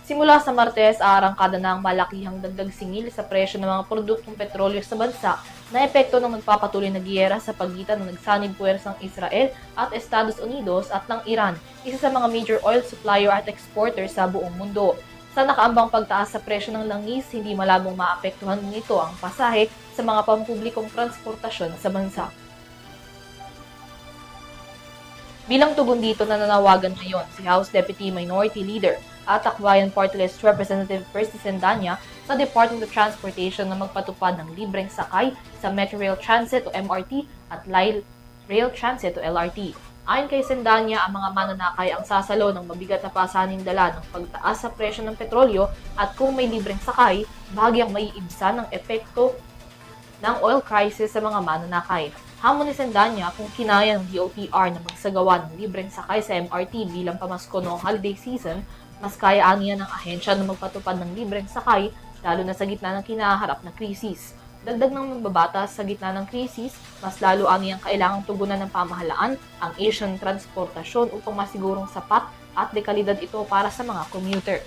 Simula sa Martes, aarangkada na ang malakihang dagdag singil sa presyo ng mga produktong petrolyo sa bansa na epekto ng nagpapatuloy na giyera sa pagitan ng nagsanib puwersang Israel at Estados Unidos at ng Iran, isa sa mga major oil supplier at exporter sa buong mundo. Sa nakaambang pagtaas sa presyo ng langis, hindi malabong maapektuhan nito ang pasahe sa mga pampublikong transportasyon sa bansa. Bilang tugon dito, nananawagan ngayon si House Deputy Minority Leader at Akbayan Party List Representative Percy Sendanya sa Department of Transportation na magpatupad ng libreng sakay sa Metro Rail Transit o MRT at Light Rail Transit o LRT. Ayon kay Sendanya, ang mga mananakay ang sasalo ng mabigat na pasaning dala ng pagtaas sa presyo ng petrolyo at kung may libreng sakay, bahagyang maiibsan ng epekto ng oil crisis sa mga mananakay. Hamon ni Sendanya kung kinaya ng DOTR na magsagawa ng libreng sakay sa MRT bilang pamasko noong holiday season, mas kaya aniya ng ahensya na magpatupad ng libreng sakay lalo na sa gitna ng kinaharap na krisis. Dagdag ng magbabatas sa gitna ng krisis, mas lalo aniyang kailangang tugunan ng pamahalaan ang Asian transportasyon upang masigurong sapat at dekalidad ito para sa mga commuter.